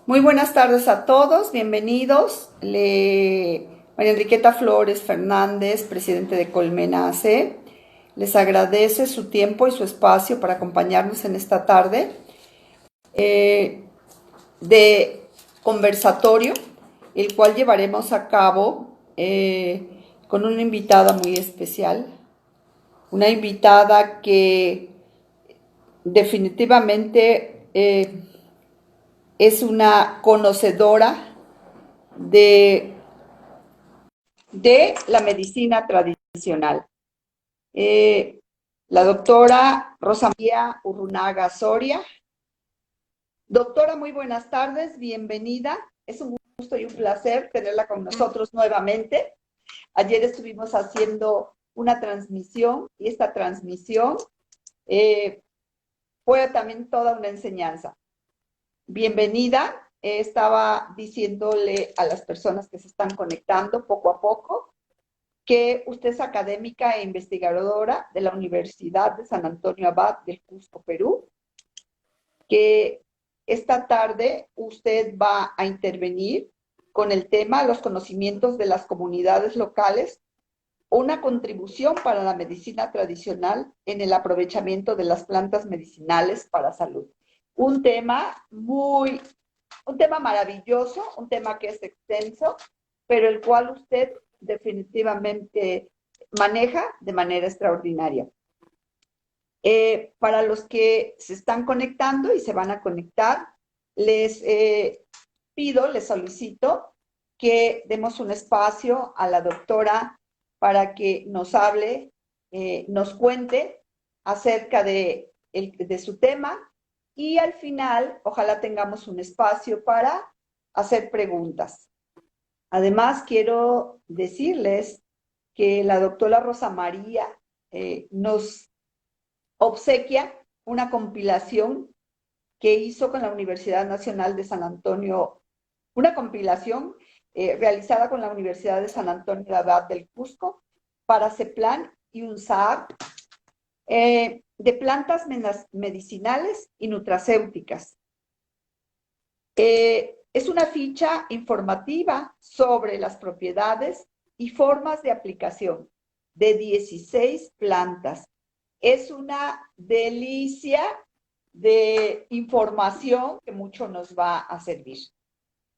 Muy buenas tardes a todos, bienvenidos. María Enriqueta Flores Fernández, presidente de Colmena AC, les agradece su tiempo y su espacio para acompañarnos en esta tarde eh, de conversatorio, el cual llevaremos a cabo con una invitada muy especial, una invitada que definitivamente es una conocedora de, de la medicina tradicional. Eh, la doctora Rosa María Urrunaga Soria. Doctora, muy buenas tardes, bienvenida. Es un gusto y un placer tenerla con nosotros nuevamente. Ayer estuvimos haciendo una transmisión y esta transmisión fue también toda una enseñanza. Bienvenida. Estaba diciéndole a las personas que se están conectando poco a poco que usted es académica e investigadora de la Universidad de San Antonio Abad del Cusco, Perú, que esta tarde usted va a intervenir con el tema los conocimientos de las comunidades locales, una contribución para la medicina tradicional en el aprovechamiento de las plantas medicinales para salud. Un tema maravilloso, un tema que es extenso, pero el cual usted definitivamente maneja de manera extraordinaria. Para los que se están conectando y se van a conectar, les pido, les solicito que demos un espacio a la doctora para que nos hable, nos cuente acerca de su tema y al final ojalá tengamos un espacio para hacer preguntas. Además, quiero decirles que la doctora Rosa María nos obsequia una compilación que hizo con la Universidad Nacional de San Antonio, una compilación realizada con la Universidad de San Antonio de Abad del Cusco para CEPLAN y UNSAAR, de plantas medicinales y nutracéuticas. Es una ficha informativa sobre las propiedades y formas de aplicación de 16 plantas. Es una delicia de información que mucho nos va a servir.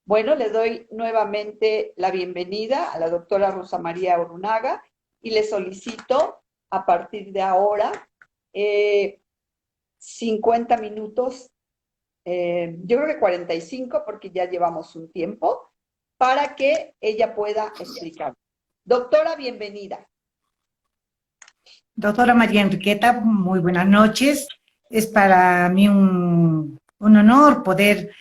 Bueno, le doy nuevamente la bienvenida a la doctora Rosa María Urrunaga y le solicito a partir de ahora 50 minutos, yo creo que 45 porque ya llevamos un tiempo, para que ella pueda explicar. Doctora, bienvenida. Doctora María Enriqueta, muy buenas noches. Es para mí un honor poder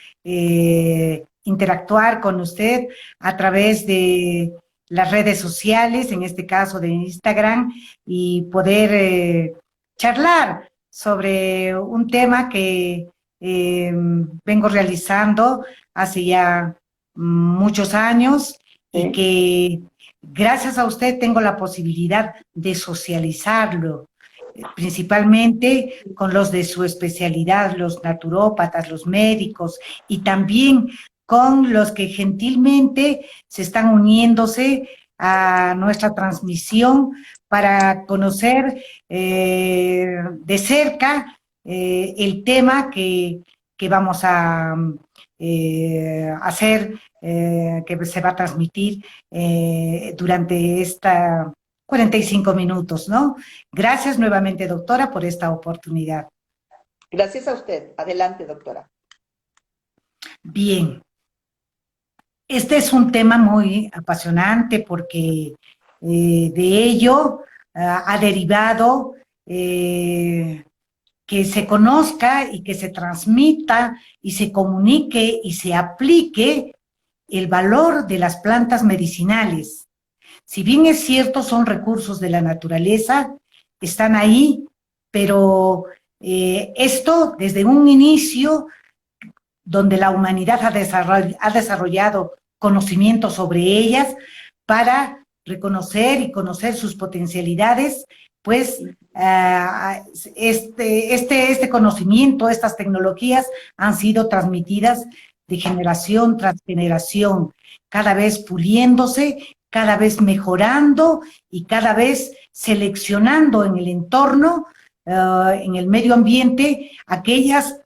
interactuar con usted a través de las redes sociales, en este caso de Instagram, y poder charlar sobre un tema que vengo realizando hace ya muchos años y ¿Sí? que gracias a usted tengo la posibilidad de socializarlo, principalmente con los de su especialidad, los naturópatas, los médicos, y también con los que gentilmente se están uniéndose a nuestra transmisión para conocer de cerca el tema que vamos a hacer, que se va a transmitir durante esta 45 minutos, ¿no? Gracias nuevamente, doctora, por esta oportunidad. Gracias a usted. Adelante, doctora. Bien, este es un tema muy apasionante porque de ello ha derivado que se conozca y que se transmita y se comunique y se aplique el valor de las plantas medicinales. Si bien es cierto, son recursos de la naturaleza, están ahí, pero esto desde un inicio donde la humanidad ha desarrollado conocimiento sobre ellas para reconocer y conocer sus potencialidades, pues este conocimiento, estas tecnologías han sido transmitidas de generación tras generación, cada vez puliéndose, cada vez mejorando y cada vez seleccionando en el entorno, en el medio ambiente, aquellas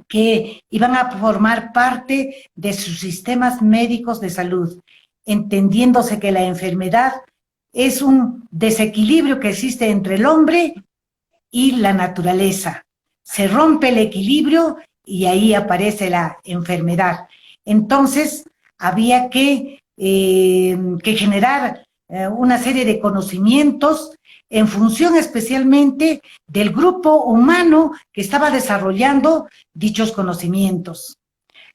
que iban a formar parte de sus sistemas médicos de salud, entendiéndose que la enfermedad es un desequilibrio que existe entre el hombre y la naturaleza. Se rompe el equilibrio y ahí aparece la enfermedad. Entonces, había que generar una serie de conocimientos en función especialmente del grupo humano que estaba desarrollando dichos conocimientos.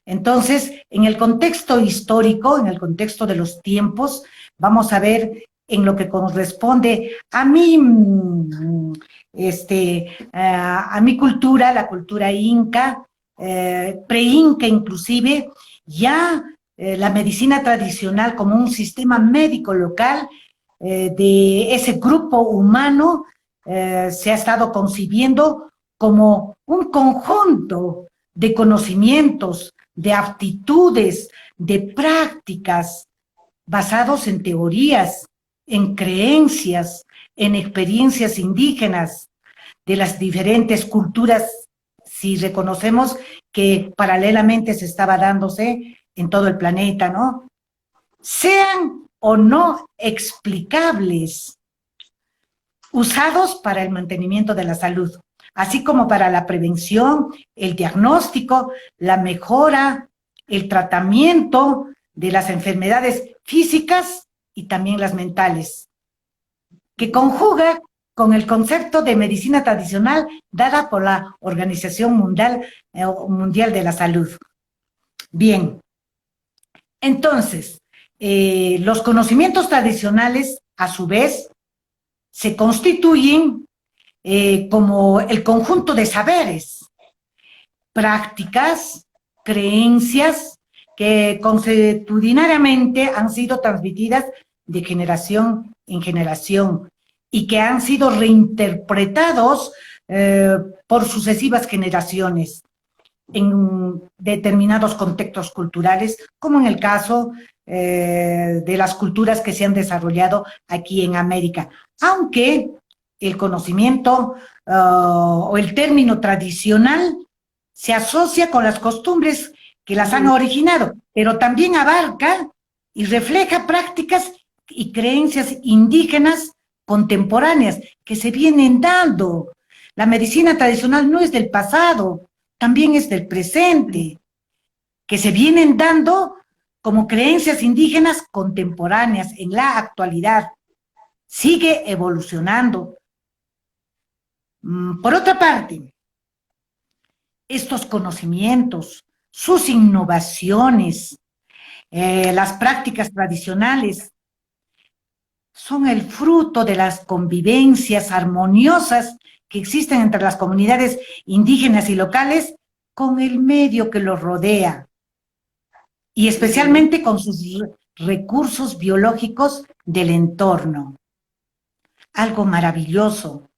Entonces, en el contexto histórico, en el contexto de los tiempos, vamos a ver en lo que corresponde a mi, a mi cultura, la cultura inca, pre-inca inclusive, ya la medicina tradicional como un sistema médico local de ese grupo humano se ha estado concibiendo como un conjunto de conocimientos, de aptitudes, de prácticas basados en teorías, en creencias, en experiencias indígenas de las diferentes culturas, si reconocemos que paralelamente se estaba dándose en todo el planeta, ¿no? Sean o no explicables, usados para el mantenimiento de la salud, así como para la prevención, el diagnóstico, la mejora, el tratamiento de las enfermedades físicas y también las mentales, que conjuga con el concepto de medicina tradicional dada por la Organización Mundial de la Salud. Bien, entonces, los conocimientos tradicionales, a su vez, se constituyen como el conjunto de saberes, prácticas, creencias que consuetudinariamente han sido transmitidas de generación en generación y que han sido reinterpretados por sucesivas generaciones en determinados contextos culturales, como en el caso de las culturas que se han desarrollado aquí en América. Aunque el conocimiento o el término tradicional se asocia con las costumbres que las han originado, pero también abarca y refleja prácticas y creencias indígenas contemporáneas que se vienen dando. La medicina tradicional no es del pasado, también es del presente, que se vienen dando como creencias indígenas contemporáneas en la actualidad. Sigue evolucionando. Por otra parte, estos conocimientos, sus innovaciones, las prácticas tradicionales, son el fruto de las convivencias armoniosas que existen entre las comunidades indígenas y locales con el medio que los rodea, y especialmente con sus recursos biológicos del entorno. Algo maravilloso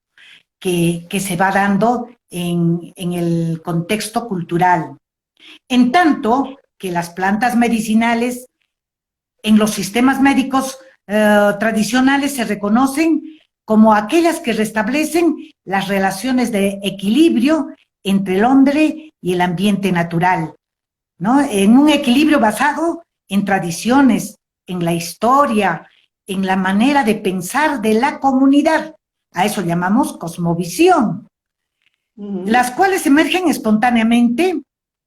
que se va dando en el contexto cultural. En tanto que las plantas medicinales en los sistemas médicos tradicionales se reconocen como aquellas que restablecen las relaciones de equilibrio entre el hombre y el ambiente natural, ¿no? En un equilibrio basado en tradiciones, en la historia, en la manera de pensar de la comunidad. A eso llamamos cosmovisión, las cuales emergen espontáneamente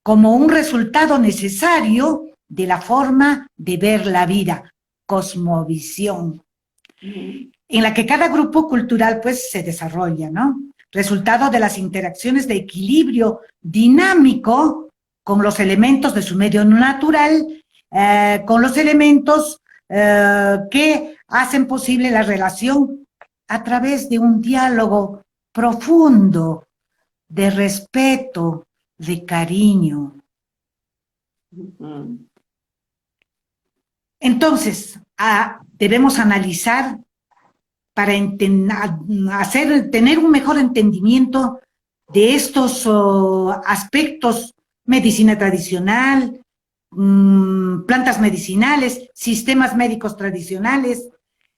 como un resultado necesario de la forma de ver la vida, cosmovisión, en la que cada grupo cultural pues se desarrolla, ¿no? Resultado de las interacciones de equilibrio dinámico con los elementos de su medio natural, con los elementos que hacen posible la relación a través de un diálogo profundo, de respeto, de cariño. Entonces, debemos analizar para tener un mejor entendimiento de estos aspectos: medicina tradicional, plantas medicinales, sistemas médicos tradicionales.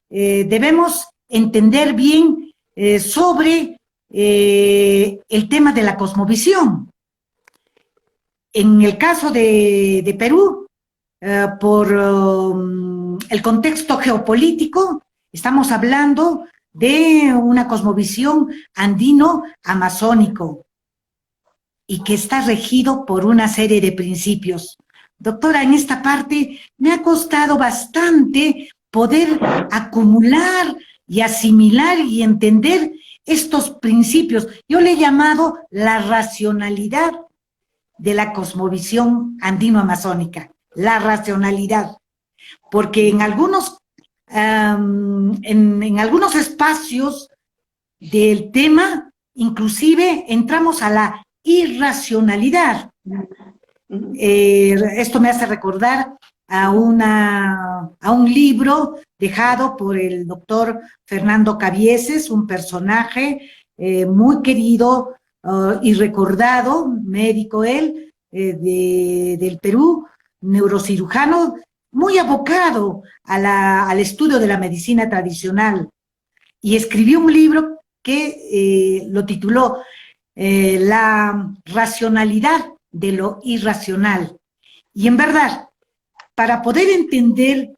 Debemos entender bien sobre el tema de la cosmovisión. En el caso de Perú, por el contexto geopolítico, estamos hablando de una cosmovisión andino-amazónico y que está regido por una serie de principios. Doctora, en esta parte me ha costado bastante poder acumular y asimilar y entender estos principios. Yo le he llamado la racionalidad de la cosmovisión andino-amazónica, la racionalidad, porque en algunos espacios del tema, inclusive entramos a la irracionalidad. Esto me hace recordar a un libro dejado por el doctor Fernando Cabieses, un personaje muy querido y recordado, médico él, del Perú, neurocirujano, muy abocado al estudio de la medicina tradicional, y escribió un libro que lo tituló La racionalidad de lo irracional. Y en verdad, para poder entender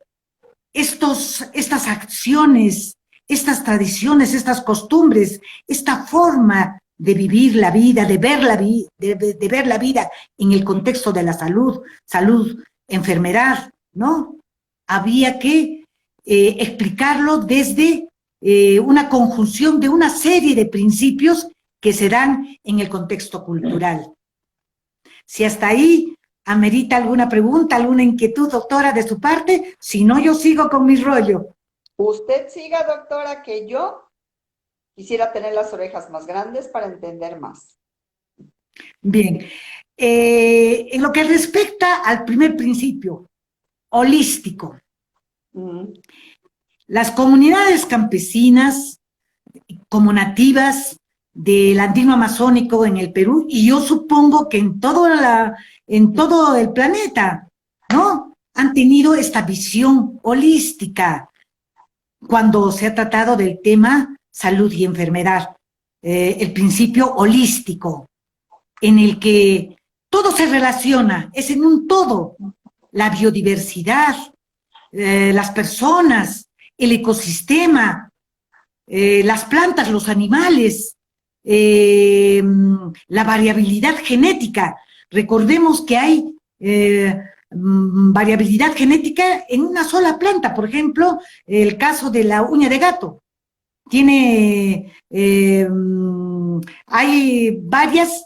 estas acciones, estas tradiciones, estas costumbres, esta forma de vivir la vida, de ver la vida en el contexto de la salud, enfermedad, ¿no? Había que explicarlo desde una conjunción de una serie de principios que se dan en el contexto cultural. Si hasta ahí amerita alguna pregunta, alguna inquietud, doctora, de su parte, si no, yo sigo con mi rollo. Usted siga, doctora, que yo quisiera tener las orejas más grandes para entender más. Bien. En lo que respecta al primer principio, holístico. Las comunidades campesinas, como nativas del andino amazónico en el Perú, y yo supongo que en todo el planeta, ¿no? Han tenido esta visión holística cuando se ha tratado del tema salud y enfermedad. El principio holístico, en el que todo se relaciona, es en un todo. La biodiversidad, las personas, el ecosistema, las plantas, los animales, la variabilidad genética. Recordemos que hay variabilidad genética en una sola planta. Por ejemplo, el caso de la uña de gato. Hay varias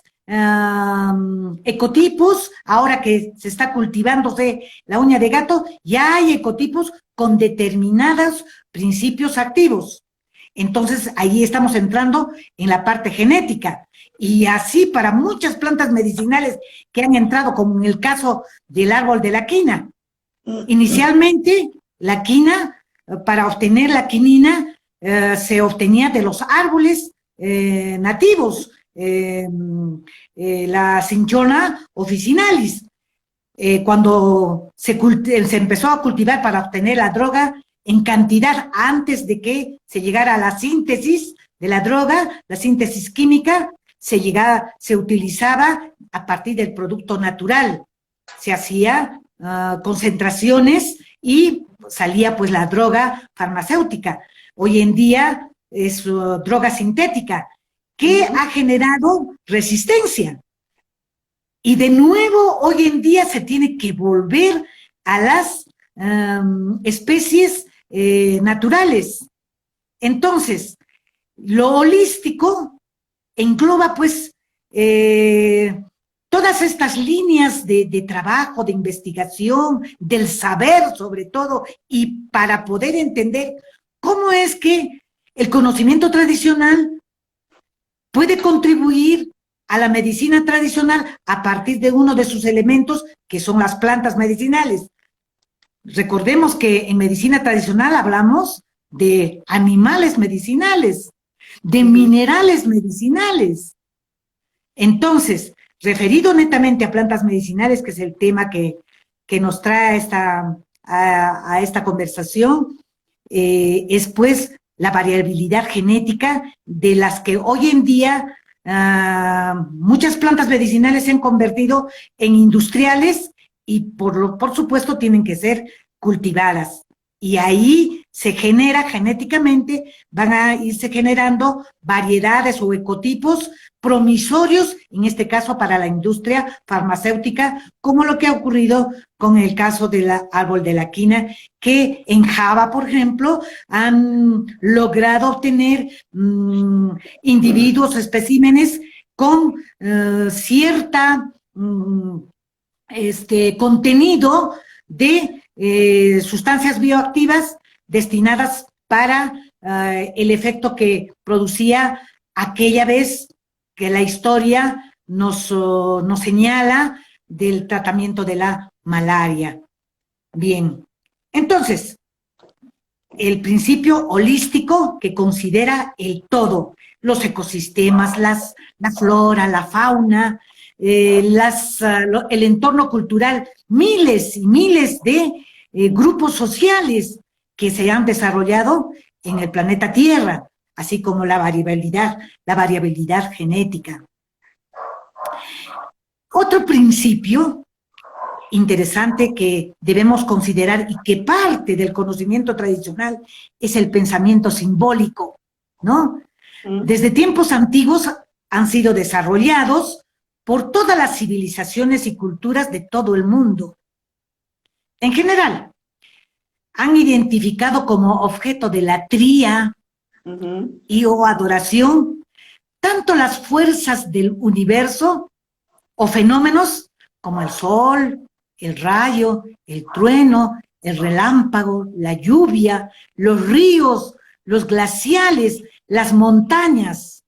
ecotipos. Ahora que se está cultivándose la uña de gato, ya hay ecotipos con determinados principios activos. Entonces, ahí estamos entrando en la parte genética. Y así para muchas plantas medicinales que han entrado, como en el caso del árbol de la quina. Inicialmente, la quina, para obtener la quinina, se obtenía de los árboles nativos, la Cinchona officinalis. Cuando se empezó a cultivar para obtener la droga en cantidad antes de que se llegara a la síntesis de la droga, la síntesis química, se utilizaba a partir del producto natural. Se hacía concentraciones y salía pues la droga farmacéutica. Hoy en día es droga sintética que ha generado resistencia. Y de nuevo, hoy en día se tiene que volver a las especies naturales. Entonces, lo holístico engloba pues todas estas líneas de trabajo, de investigación, del saber sobre todo, y para poder entender cómo es que el conocimiento tradicional puede contribuir a la medicina tradicional a partir de uno de sus elementos, que son las plantas medicinales. Recordemos que en medicina tradicional hablamos de animales medicinales, de minerales medicinales. Entonces, referido netamente a plantas medicinales, que es el tema que que nos trae a esta conversación es pues la variabilidad genética de las que hoy en día muchas plantas medicinales se han convertido en industriales y por supuesto tienen que ser cultivadas. Y ahí se genera genéticamente, van a irse generando variedades o ecotipos promisorios, en este caso para la industria farmacéutica, como lo que ha ocurrido con el caso del árbol de la quina, que en Java, por ejemplo, han logrado obtener individuos, especímenes con cierta contenido de sustancias bioactivas destinadas para el efecto que producía aquella vez que la historia nos señala del tratamiento de la malaria. Bien, entonces, el principio holístico que considera el todo, los ecosistemas, la flora, la fauna, el entorno cultural, miles y miles de grupos sociales que se han desarrollado en el planeta Tierra, así como la variabilidad genética. Otro principio interesante que debemos considerar y que parte del conocimiento tradicional es el pensamiento simbólico, ¿no? Desde tiempos antiguos han sido desarrollados por todas las civilizaciones y culturas de todo el mundo. En general, han identificado como objeto de latría y o adoración tanto las fuerzas del universo o fenómenos como el sol, el rayo, el trueno, el relámpago, la lluvia, los ríos, los glaciales, las montañas,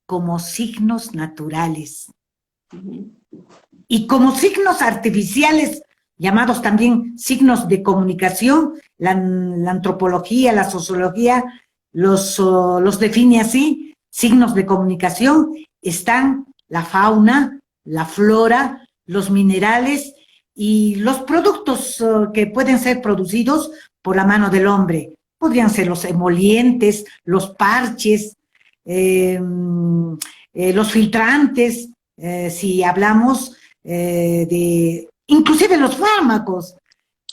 como signos naturales. Y como signos artificiales, llamados también signos de comunicación, la antropología, la sociología los define así, signos de comunicación, están la fauna, la flora, los minerales y los productos que pueden ser producidos por la mano del hombre. Podrían ser los emolientes, los parches, los filtrantes, si hablamos inclusive los fármacos,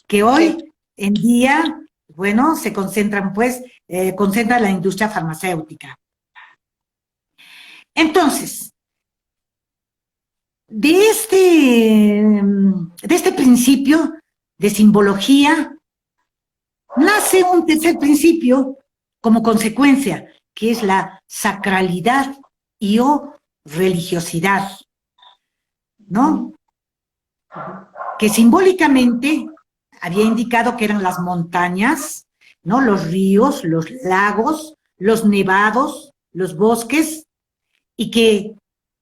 que hoy en día, bueno, se concentran concentra la industria farmacéutica. Entonces, de este principio de simbología nace un tercer principio como consecuencia, que es la sacralidad y o religiosidad, ¿no? Que simbólicamente había indicado que eran las montañas, ¿no? Los ríos, los lagos, los nevados, los bosques, y que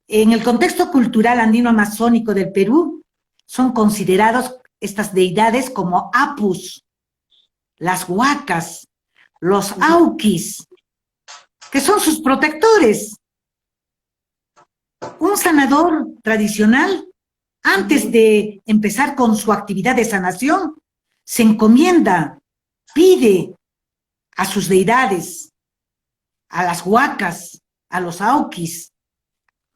en el contexto cultural andino-amazónico del Perú son considerados estas deidades como apus, las huacas, los auquis, que son sus protectores. Un sanador tradicional, antes de empezar con su actividad de sanación, se encomienda, pide a sus deidades, a las huacas, a los auquis,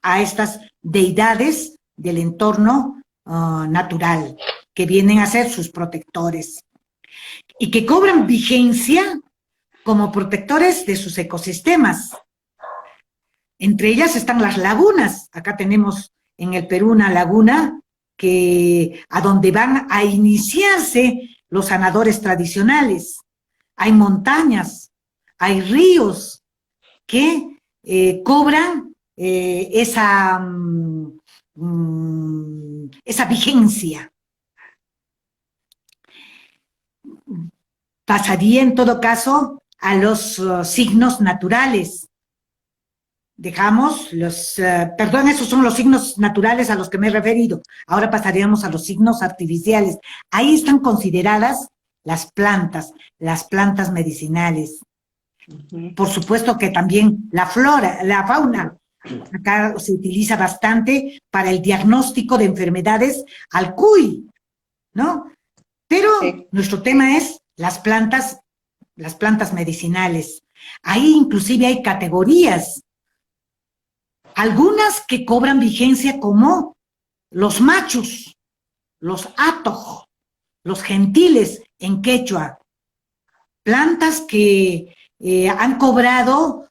a estas deidades del entorno natural, que vienen a ser sus protectores, y que cobran vigencia como protectores de sus ecosistemas. Entre ellas están las lagunas. Acá tenemos en el Perú una laguna a donde van a iniciarse los sanadores tradicionales. Hay montañas, hay ríos que cobran esa vigencia. Pasaría en todo caso a los signos naturales. Dejamos perdón, esos son los signos naturales a los que me he referido. Ahora pasaríamos a los signos artificiales. Ahí están consideradas las plantas medicinales. Por supuesto que también la flora, la fauna. Acá se utiliza bastante para el diagnóstico de enfermedades al cuy, ¿no? Pero Sí. nuestro tema es las plantas medicinales. Ahí inclusive hay categorías, algunas que cobran vigencia como los machos, los atoj, los gentiles en quechua, plantas que han cobrado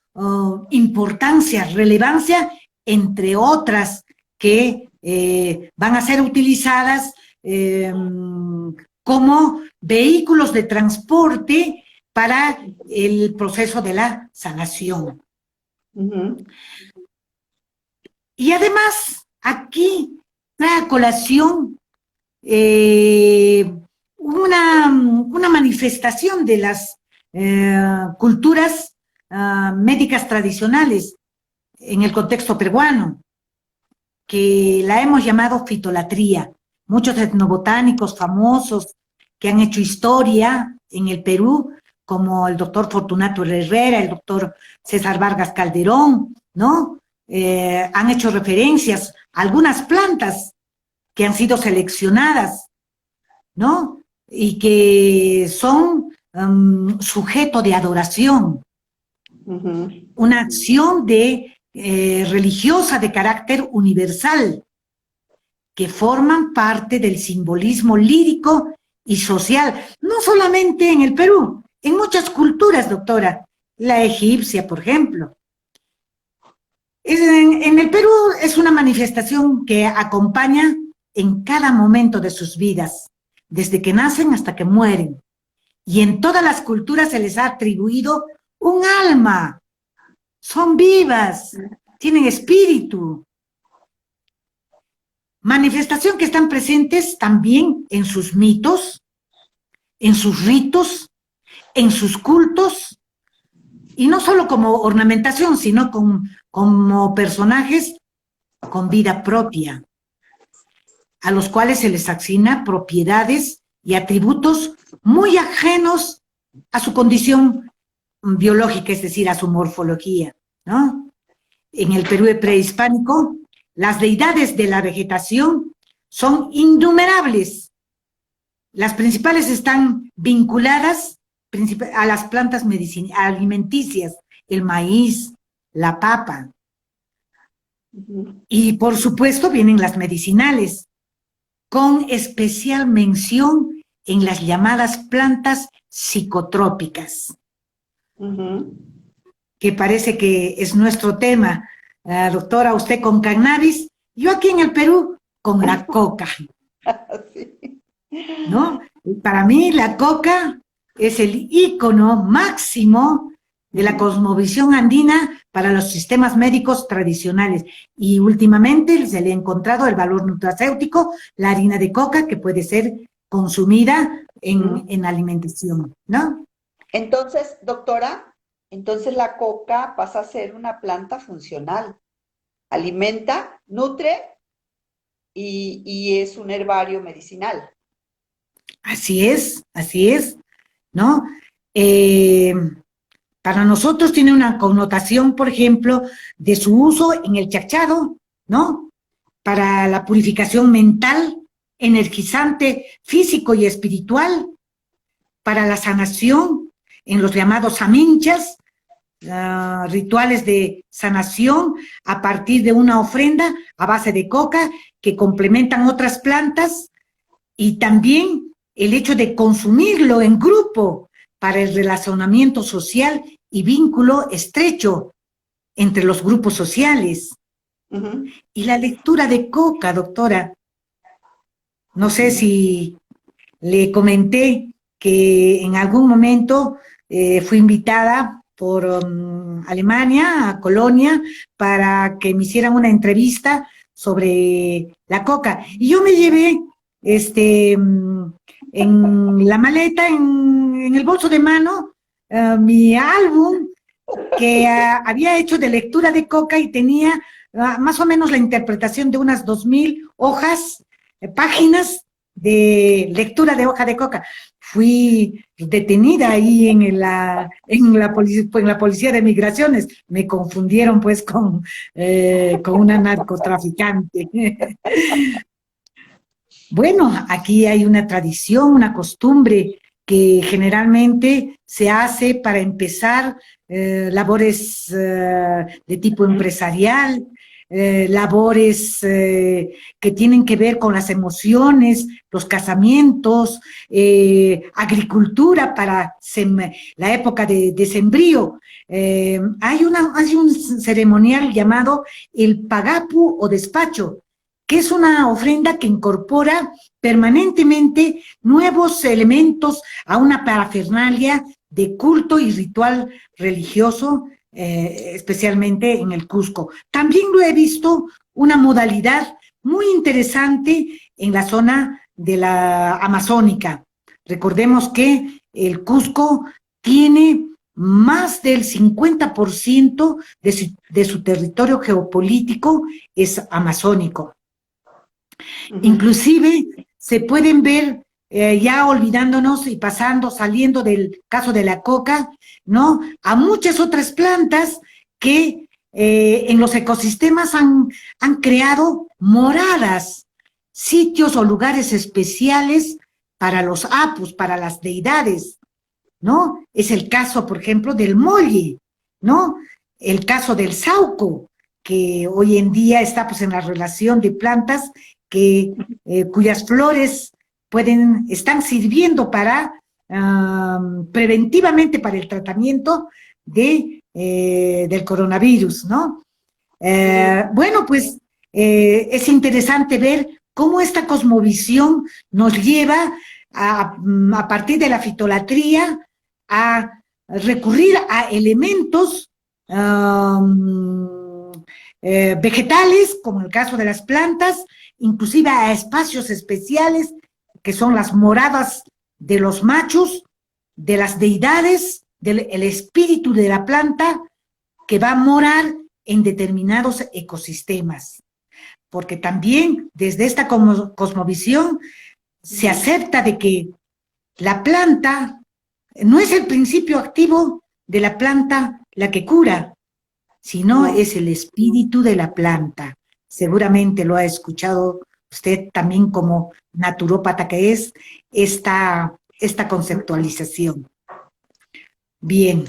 importancia, relevancia, entre otras que van a ser utilizadas como vehículos de transporte para el proceso de la sanación. Ujú. Y además, aquí trae a colación una manifestación de las culturas médicas tradicionales en el contexto peruano, que la hemos llamado fitolatría. Muchos etnobotánicos famosos que han hecho historia en el Perú, como el doctor Fortunato Herrera, el doctor César Vargas Calderón, ¿no? Han hecho referencias a algunas plantas que han sido seleccionadas, ¿no? Y que son sujeto de adoración, una acción religiosa de carácter universal, que forman parte del simbolismo lírico y social, no solamente en el Perú, en muchas culturas, doctora, la egipcia, por ejemplo. En el Perú es una manifestación que acompaña en cada momento de sus vidas, desde que nacen hasta que mueren. Y en todas las culturas se les ha atribuido un alma. Son vivas, tienen espíritu. Manifestación que están presentes también en sus mitos, en sus ritos, en sus cultos, y no solo como ornamentación, sino como personajes con vida propia, a los cuales se les asigna propiedades y atributos muy ajenos a su condición biológica, es decir, a su morfología, ¿no? En el Perú prehispánico, las deidades de la vegetación son innumerables. Las principales están vinculadas a las plantas alimenticias, el maíz, la papa. Y por supuesto vienen las medicinales, con especial mención en las llamadas plantas psicotrópicas, que parece que es nuestro tema. Doctora, usted con cannabis, yo aquí en el Perú con la coca, Sí. ¿no? Para mí la coca es el ícono máximo de la cosmovisión andina para los sistemas médicos tradicionales. Y últimamente se le ha encontrado el valor nutracéutico, la harina de coca, que puede ser consumida en alimentación, ¿no? Entonces, doctora, entonces la coca pasa a ser una planta funcional. Alimenta, nutre y es un herbario medicinal. Así es, ¿no? Para nosotros tiene una connotación, por ejemplo, de su uso en el chachado, ¿no? Para la purificación mental, energizante, físico y espiritual, para la sanación en los llamados aminchas, rituales de sanación a partir de una ofrenda a base de coca que complementan otras plantas, y también el hecho de consumirlo en grupo para el relacionamiento social y vínculo estrecho entre los grupos sociales. Y la lectura de coca, doctora. No sé si le comenté que en algún momento fui invitada por Alemania, a Colonia, para que me hicieran una entrevista sobre la coca. Y yo me llevé en la maleta, en el bolso de mano, mi álbum que había hecho de lectura de coca y tenía más o menos la interpretación de unas 2000 hojas, páginas de lectura de hoja de coca. Fui detenida ahí en la policía de migraciones. Me confundieron pues con una narcotraficante. Bueno, aquí hay una tradición, una costumbre que generalmente se hace para empezar labores de tipo empresarial, labores que tienen que ver con las emociones, los casamientos, agricultura para la época de sembrío. Hay un ceremonial llamado el pagapu o despacho, que es una ofrenda que incorpora permanentemente nuevos elementos a una parafernalia de culto y ritual religioso, especialmente en el Cusco. También lo he visto una modalidad muy interesante en la zona de la amazónica. Recordemos que el Cusco tiene más del 50% de su territorio geopolítico es amazónico. Inclusive se pueden ver, ya olvidándonos y pasando, saliendo del caso de la coca, ¿no? A muchas otras plantas que en los ecosistemas han creado moradas, sitios o lugares especiales para los apus, para las deidades, ¿no? Es el caso, por ejemplo, del molle, ¿no? El caso del sauco, que hoy en día está pues en la relación de plantas cuyas flores están sirviendo para preventivamente para el tratamiento del coronavirus, ¿no? Bueno, pues es interesante ver cómo esta cosmovisión nos lleva a partir de la fitolatría a recurrir a elementos vegetales, como el caso de las plantas, inclusive a espacios especiales que son las moradas de los machos, de las deidades, del espíritu de la planta que va a morar en determinados ecosistemas. Porque también desde esta cosmovisión se acepta de que la planta no es el principio activo de la planta la que cura, sino es el espíritu de la planta. Seguramente lo ha escuchado usted también como naturópata que es esta conceptualización. Bien.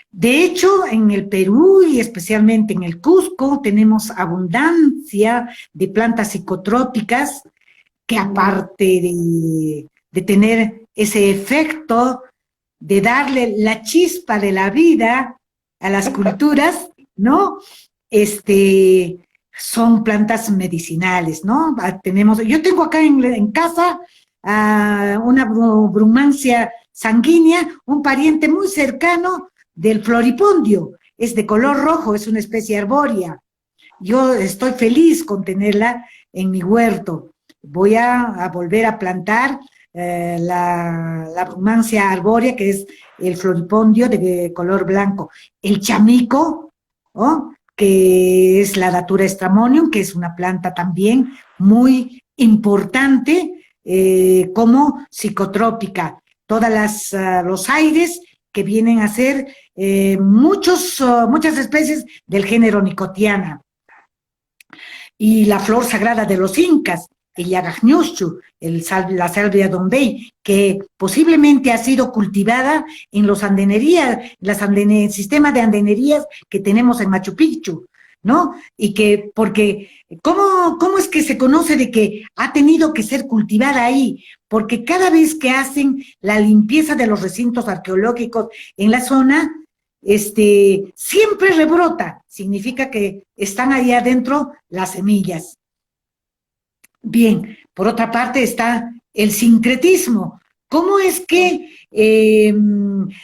De hecho, en el Perú y especialmente en el Cusco tenemos abundancia de plantas psicotrópicas que aparte de tener ese efecto de darle la chispa de la vida a las culturas, ¿no? Son plantas medicinales, ¿no? Yo tengo acá en casa una brumancia sanguínea, un pariente muy cercano del floripondio, es de color rojo, es una especie arbórea. Yo estoy feliz con tenerla en mi huerto. Voy a volver a plantar la brumancia arbórea, que es el floripondio de color blanco. El chamico, ¿no? Que es la Datura stramonium, que es una planta también muy importante como psicotrópica. Los aires que vienen a ser muchas especies del género Nicotiana. Y la flor sagrada de los incas, el Yagagnushchu, la salvia dombey, que posiblemente ha sido cultivada en los el sistema de andenerías que tenemos en Machu Picchu, ¿no? Porque, ¿cómo es que se conoce de que ha tenido que ser cultivada ahí? Porque cada vez que hacen la limpieza de los recintos arqueológicos en la zona, siempre rebrota, significa que están ahí adentro las semillas. Bien, por otra parte está el sincretismo. ¿Cómo es que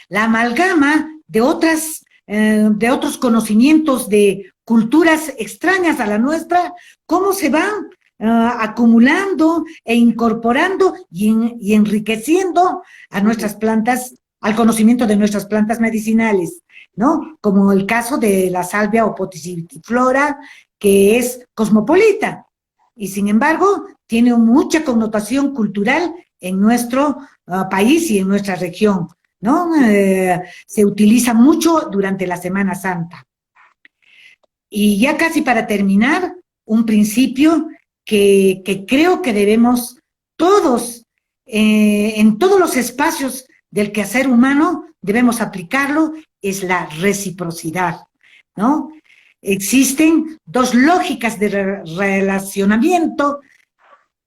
la amalgama de otros conocimientos de culturas extrañas a la nuestra, cómo se van acumulando e incorporando y enriqueciendo a nuestras plantas, al conocimiento de nuestras plantas medicinales, ¿no? Como el caso de la salvia opoticiflora, que es cosmopolita, y sin embargo tiene mucha connotación cultural en nuestro país y en nuestra región, ¿no? Se utiliza mucho durante la Semana Santa. Y ya casi para terminar, un principio que creo que debemos todos, en todos los espacios del quehacer humano, debemos aplicarlo, es la reciprocidad, ¿no? Existen dos lógicas de relacionamiento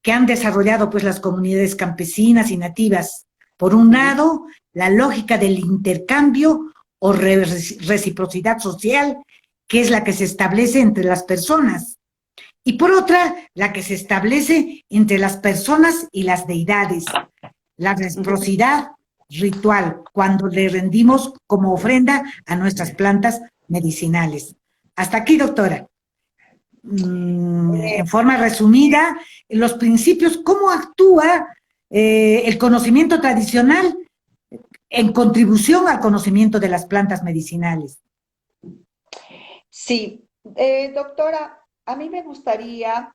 que han desarrollado pues las comunidades campesinas y nativas. Por un lado, la lógica del intercambio o reciprocidad social, que es la que se establece entre las personas. Y por otra, la que se establece entre las personas y las deidades. La reciprocidad ritual, cuando le rendimos como ofrenda a nuestras plantas medicinales. Hasta aquí, doctora. En forma resumida, los principios, cómo actúa el conocimiento tradicional en contribución al conocimiento de las plantas medicinales. Sí, doctora, a mí me gustaría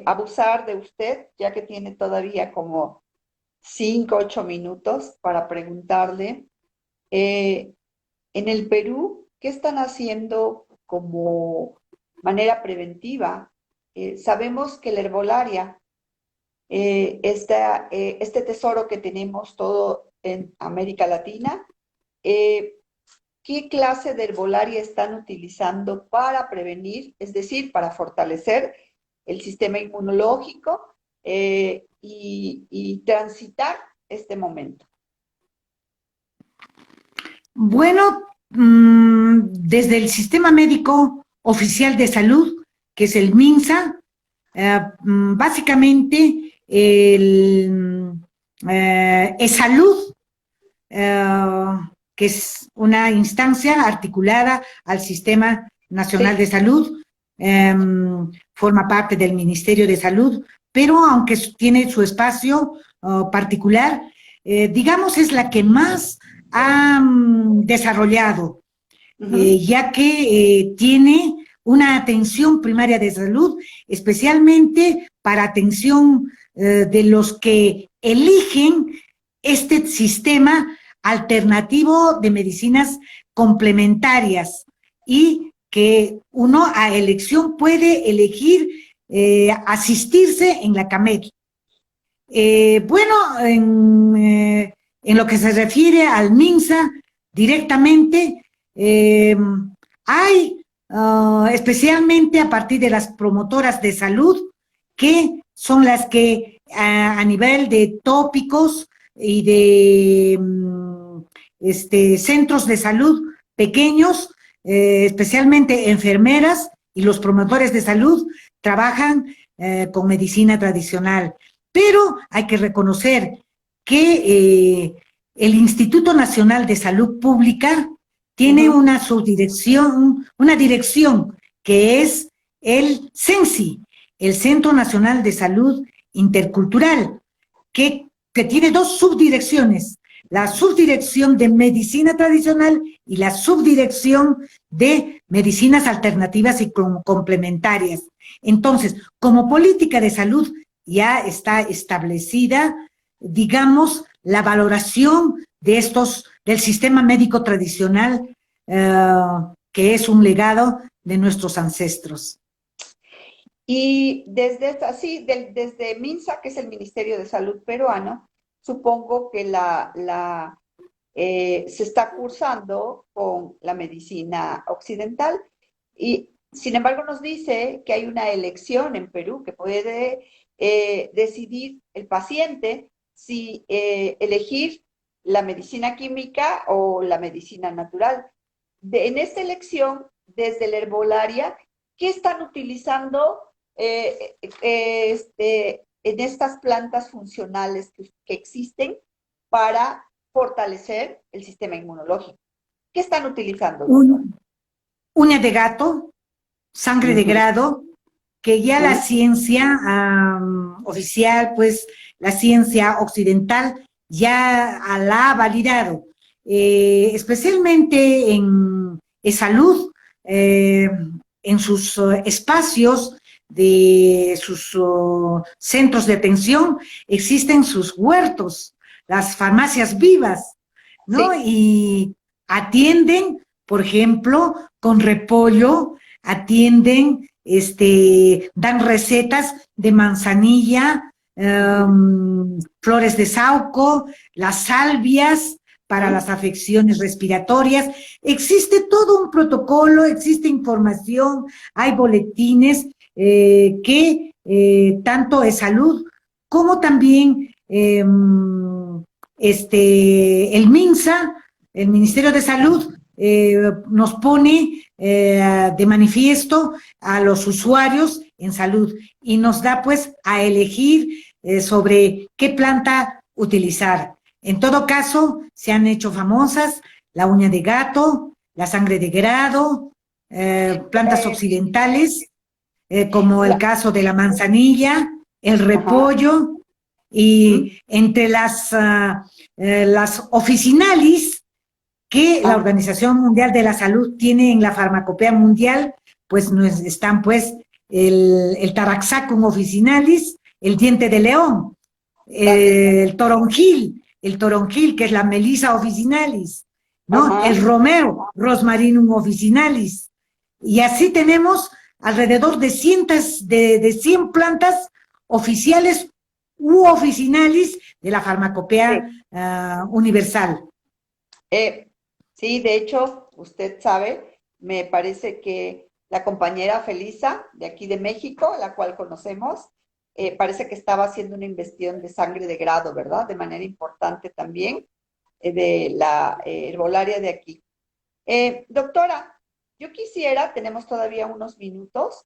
abusar de usted, ya que tiene todavía como 5, 8 minutos para preguntarle. En el Perú, ¿qué están haciendo como manera preventiva? Sabemos que la herbolaria, este tesoro que tenemos todo en América Latina, ¿qué clase de herbolaria están utilizando para prevenir, es decir, para fortalecer el sistema inmunológico y transitar este momento? Bueno, desde el Sistema Médico Oficial de Salud, que es el MINSA, básicamente es salud, que es una instancia articulada al Sistema Nacional de Salud, forma parte del Ministerio de Salud, pero aunque tiene su espacio particular, digamos es la que más ha desarrollado, ya que tiene una atención primaria de salud, especialmente para atención de los que eligen este sistema alternativo de medicinas complementarias y que uno a elección puede elegir asistirse en la CAMED. Bueno, en lo que se refiere al MINSA directamente, hay especialmente a partir de las promotoras de salud, que son las que a nivel de tópicos y de centros de salud pequeños, especialmente enfermeras y los promotores de salud, trabajan con medicina tradicional. Pero hay que reconocer que el Instituto Nacional de Salud Pública tiene una subdirección, una dirección que es el CENSI, el Centro Nacional de Salud Intercultural, que tiene dos subdirecciones, la subdirección de medicina tradicional y la subdirección de medicinas alternativas y complementarias. Entonces, como política de salud ya está establecida, digamos, la valoración de del sistema médico tradicional, que es un legado de nuestros ancestros. Y desde MINSA, que es el Ministerio de Salud peruano, supongo que se está cursando con la medicina occidental y sin embargo nos dice que hay una elección en Perú que puede decidir el paciente si elegir la medicina química o la medicina natural. En esta elección, desde la herbolaria, ¿qué están utilizando en estas plantas funcionales que existen para fortalecer el sistema inmunológico? ¿Qué están utilizando? Uña de gato, sangre de grado, que ya la ciencia oficial, pues la ciencia occidental ya la ha validado, especialmente en salud, en sus espacios de sus centros de atención, existen sus huertos, las farmacias vivas, ¿no? Sí. Y atienden, por ejemplo, con repollo, atienden dan recetas de manzanilla, flores de saúco, las salvias para las afecciones respiratorias. Existe todo un protocolo, existe información, hay boletines que tanto es salud como también el MINSA, el Ministerio de Salud, nos pone de manifiesto a los usuarios en salud y nos da pues a elegir sobre qué planta utilizar. En todo caso, se han hecho famosas la uña de gato, la sangre de grado, plantas occidentales, como el caso de la manzanilla, el repollo, y entre las officinalis que la Organización Mundial de la Salud tiene en la farmacopea mundial, pues están pues el Taraxacum officinalis, el diente de león, el toronjil, que es la Melissa officinalis, ¿no? El romero, Rosmarinum officinalis. Y así tenemos alrededor de 100 plantas oficiales u officinalis de la farmacopea universal. Sí, de hecho, usted sabe, me parece que la compañera Felisa, de aquí de México, la cual conocemos, parece que estaba haciendo una investigación de sangre de grado, ¿verdad? De manera importante también, de la herbolaria de aquí. Doctora, yo quisiera, tenemos todavía unos minutos,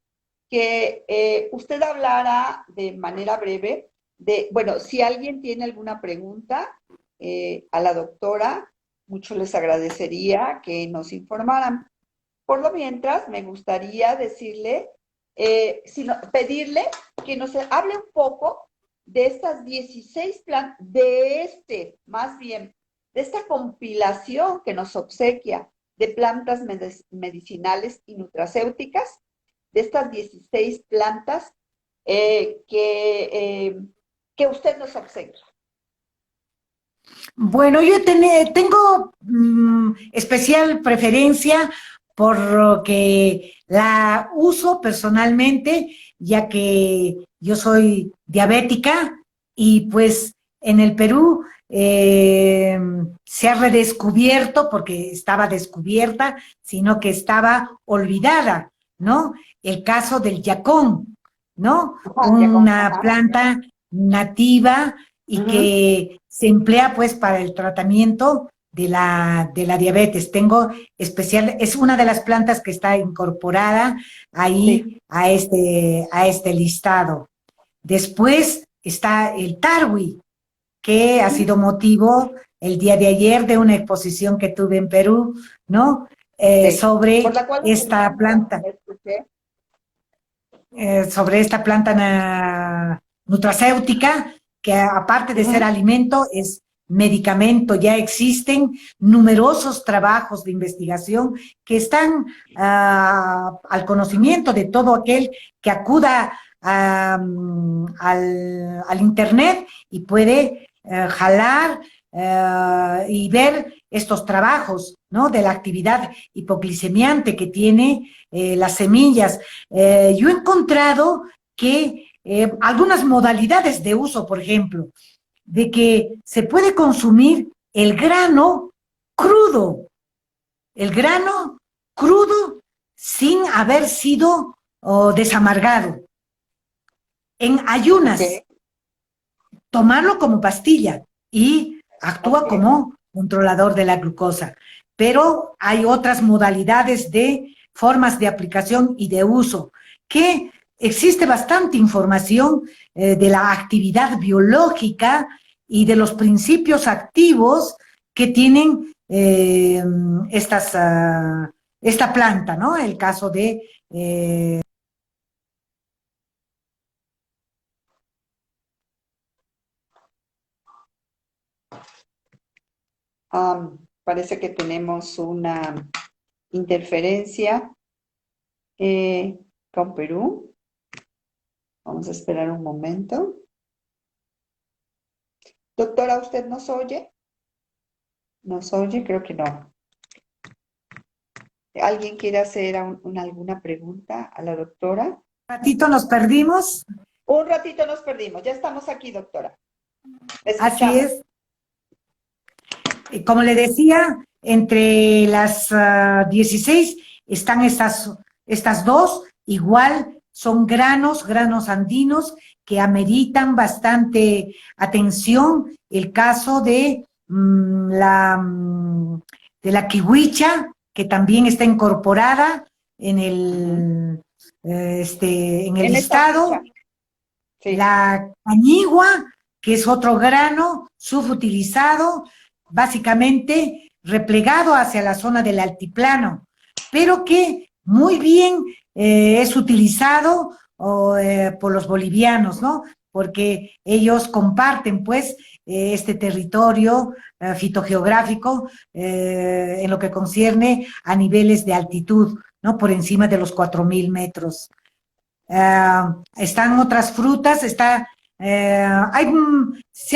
que usted hablara de manera breve de, bueno, si alguien tiene alguna pregunta a la doctora, mucho les agradecería que nos informaran. Por lo mientras, me gustaría decirle, pedirle que nos hable un poco de estas 16 plantas, más bien, de esta compilación que nos obsequia de plantas medicinales y nutracéuticas, de estas 16 plantas que usted nos obsequia. Bueno, yo tengo especial preferencia por que la uso personalmente, ya que yo soy diabética y pues en el Perú se ha redescubierto, porque estaba descubierta, sino que estaba olvidada, ¿no? El caso del yacón, ¿no? Una planta nativa y que se emplea pues para el tratamiento de la diabetes. Es una de las plantas que está incorporada ahí a este listado. Después está el tarwi, que ha sido motivo el día de ayer de una exposición que tuve en Perú, ¿no? Sobre esta planta. Sobre esta planta nutracéutica, que aparte de ser alimento, es medicamento. Ya existen numerosos trabajos de investigación que están al conocimiento de todo aquel que acuda al Internet y puede jalar y ver estos trabajos, ¿no? De la actividad hipoglicemiante que tiene las semillas. Yo he encontrado que algunas modalidades de uso, por ejemplo, de que se puede consumir el grano crudo sin haber sido desamargado. En ayunas, tomarlo como pastilla y actúa como controlador de la glucosa. Pero hay otras modalidades de formas de aplicación y de uso, que existe bastante información de la actividad biológica y de los principios activos que tienen esta planta, ¿no? El caso de... Parece que tenemos una interferencia con Perú. Vamos a esperar un momento. Doctora, ¿usted nos oye? ¿Nos oye? Creo que no. ¿Alguien quiere hacer alguna pregunta a la doctora? Ratito nos perdimos. Un ratito nos perdimos. Ya estamos aquí, doctora. La Así escuchamos. es. Como le decía, entre las 16 están estas dos, igual son granos andinos que ameritan bastante atención. El caso de de la kiwicha, que también está incorporada en en el En esta listado. ficha, sí. La cañigua, que es otro grano subutilizado, básicamente replegado hacia la zona del altiplano, pero que muy bien es utilizado por los bolivianos, ¿no? Porque ellos comparten, pues, este territorio fitogeográfico en lo que concierne a niveles de altitud, ¿no? Por encima de los 4.000 metros. Están otras frutas, se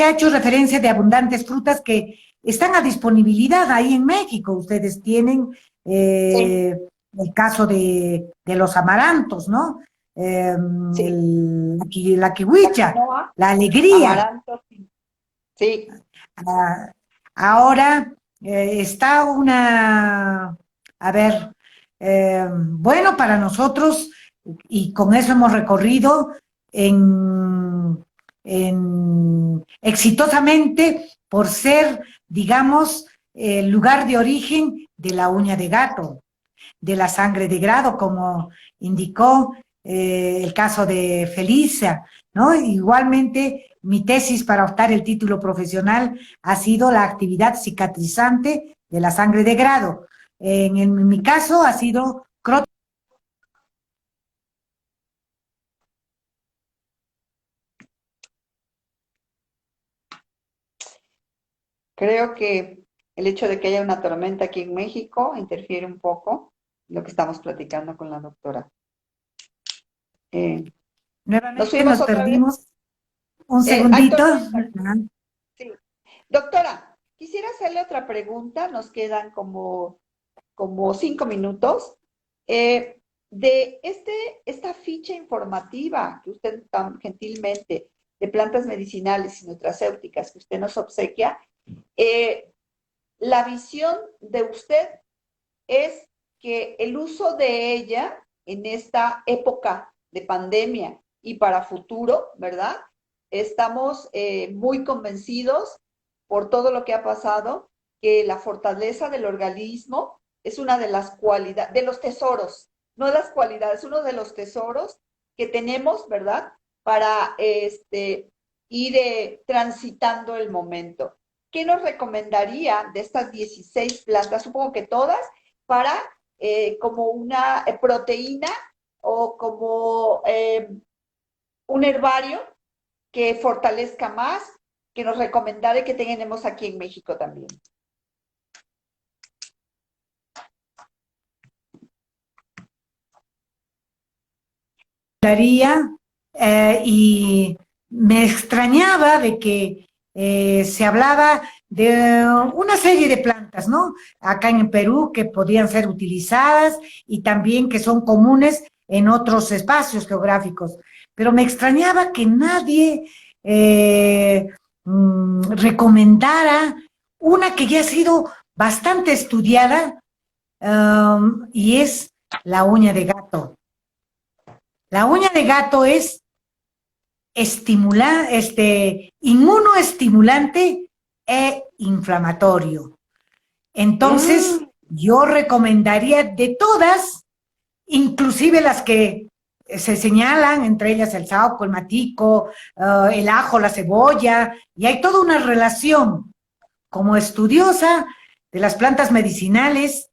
ha hecho referencia de abundantes frutas que están a disponibilidad ahí en México. Ustedes tienen Sí, el caso de los amarantos, ¿no? sí. La La kiwicha, quinoa, la alegría. amaranto, sí. Sí, Ah, ahora está a ver, bueno, para nosotros, y con eso hemos recorrido exitosamente por ser, digamos, el lugar de origen de la uña de gato, de la sangre de grado, como indicó el caso de Felicia, ¿no? Igualmente, mi tesis para optar el título profesional ha sido la actividad cicatrizante de la sangre de grado. En mi caso ha sido creo que el hecho de que haya una tormenta aquí en México interfiere un poco en lo que estamos platicando con la doctora. Eh, ¿Nos nuevamente fuimos nos otra vez? perdimos un Hay segundito. tormenta. Sí. Doctora, quisiera hacerle otra pregunta. Nos quedan como 5 minutos. De esta ficha informativa que usted tan gentilmente de plantas medicinales y nutracéuticas que usted nos obsequia, eh, la visión de usted es que el uso de ella en esta época de pandemia y para futuro, ¿verdad? Estamos muy convencidos por todo lo que ha pasado, que la fortaleza del organismo es una de las cualidades, de los tesoros, no las cualidades, uno de los tesoros que tenemos, ¿verdad? Para ir transitando el momento. ¿Qué nos recomendaría de estas 16 plantas? Supongo que todas, para como una proteína o como un herbario que fortalezca más, que nos recomendara y que tenemos aquí en México también. Y me extrañaba de que se hablaba de una serie de plantas, ¿no? Acá en Perú que podían ser utilizadas y también que son comunes en otros espacios geográficos. Pero me extrañaba que nadie recomendara una que ya ha sido bastante estudiada, y es la uña de gato. La uña de gato es inmunoestimulante e inflamatorio. Entonces, Mm, yo recomendaría de todas, inclusive las que se señalan, entre ellas el saúco, el matico, el ajo, la cebolla, y hay toda una relación. Como estudiosa de las plantas medicinales,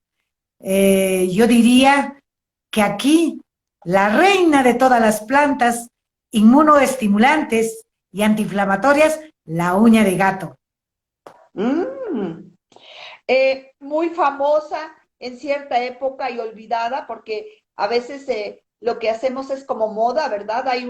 yo diría que aquí la reina de todas las plantas inmunoestimulantes y antiinflamatorias, la uña de gato. mm. Muy famosa en cierta época y olvidada porque a veces lo que hacemos es como moda, ¿verdad? Hay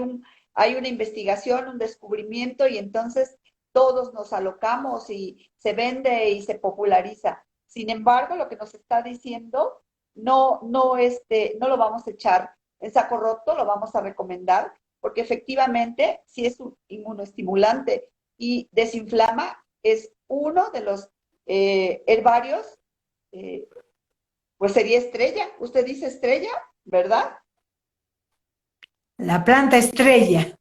una investigación, un descubrimiento y entonces todos nos alocamos y se vende y se populariza. Sin embargo, lo que nos está diciendo no lo vamos a echar en saco roto, lo vamos a recomendar, porque efectivamente, si es un inmunoestimulante y desinflama, es uno de los herbarios, eh, pues sería estrella. Usted dice estrella, ¿verdad? La planta estrella,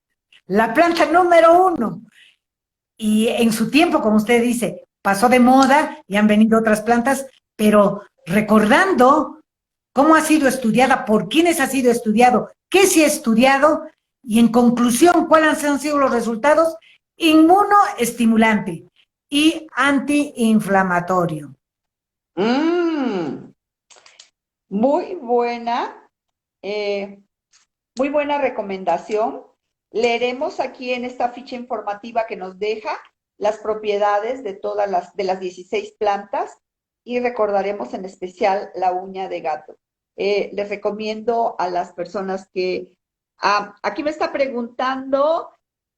la planta número uno. Y en su tiempo, como usted dice, pasó de moda y han venido otras plantas, pero recordando cómo ha sido estudiada, por quiénes ha sido estudiado, qué se ha estudiado y en conclusión, cuáles han sido los resultados, inmunoestimulante y antiinflamatorio. Mm, muy buena, eh, muy buena recomendación. Leeremos aquí en esta ficha informativa que nos deja las propiedades de todas las 16 plantas y recordaremos en especial la uña de gato. Les recomiendo a las personas que... aquí me está preguntando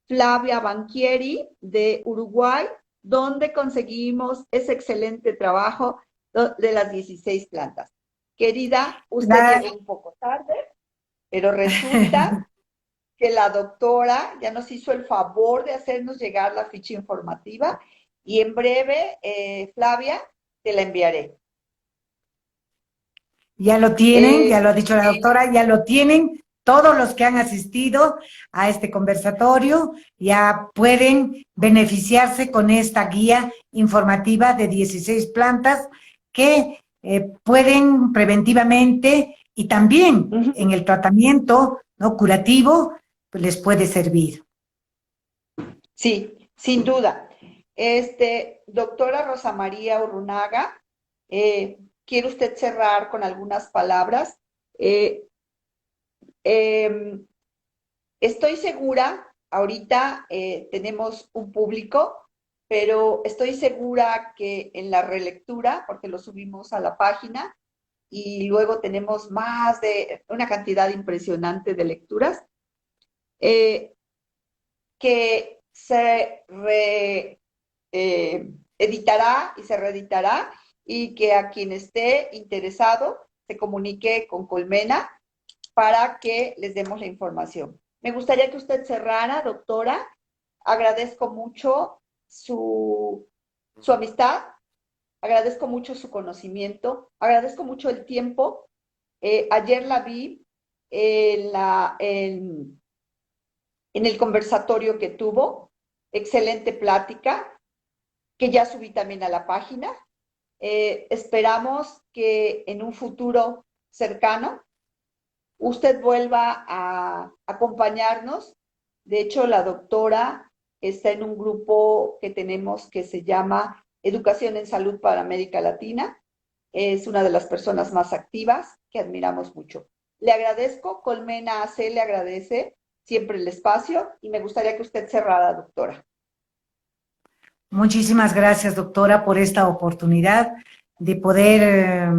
Flavia Banchieri de Uruguay, ¿dónde conseguimos ese excelente trabajo de las 16 plantas? Querida, usted La, llegó un poco tarde, pero resulta que la doctora ya nos hizo el favor de hacernos llegar la ficha informativa y en breve, Flavia, te la enviaré. ya lo tienen, ya Eh, lo ha dicho la doctora, ya lo tienen. Todos los que han asistido a este conversatorio ya pueden beneficiarse con esta guía informativa de 16 plantas que pueden preventivamente y también uh-huh. en el tratamiento no curativo pues les puede servir. Sí, sin duda. Doctora Rosa María Urrunaga, ¿quiere usted cerrar con algunas palabras? Eh, eh, Estoy segura, ahorita tenemos un público, pero estoy segura que en la relectura, porque lo subimos a la página y luego tenemos más de una cantidad impresionante de lecturas, eh, que se editará y se reeditará y que a quien esté interesado se comunique con Colmena para que les demos la información. Me gustaría que usted cerrara, doctora. Agradezco mucho su amistad, agradezco mucho su conocimiento, agradezco mucho el tiempo. Ayer la vi en el conversatorio que tuvo, excelente plática, que ya subí también a la página. Esperamos que en un futuro cercano usted vuelva a acompañarnos. De hecho, la doctora está en un grupo que tenemos que se llama Educación en Salud para América Latina. Es una de las personas más activas que admiramos mucho. Le agradezco, Colmena AC le agradece siempre el espacio y me gustaría que usted cerrara, doctora. Muchísimas gracias, doctora, por esta oportunidad de poder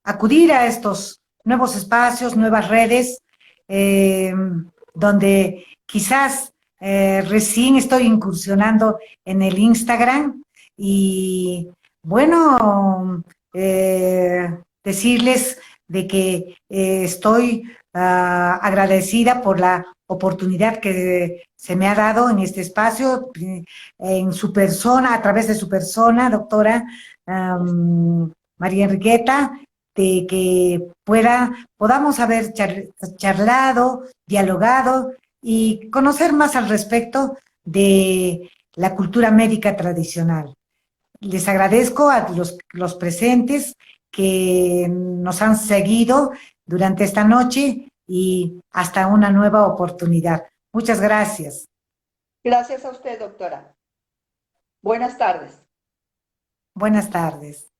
acudir a estos nuevos espacios, nuevas redes, eh, donde quizás recién estoy incursionando en el Instagram y bueno, decirles de que estoy agradecida por la oportunidad que se me ha dado en este espacio, en su persona, a través de su persona, doctora María Enriqueta, de que podamos haber charlado, dialogado y conocer más al respecto de la cultura médica tradicional. Les agradezco a los presentes que nos han seguido durante esta noche y hasta una nueva oportunidad. Muchas gracias. Gracias a usted, doctora. Buenas tardes. Buenas tardes.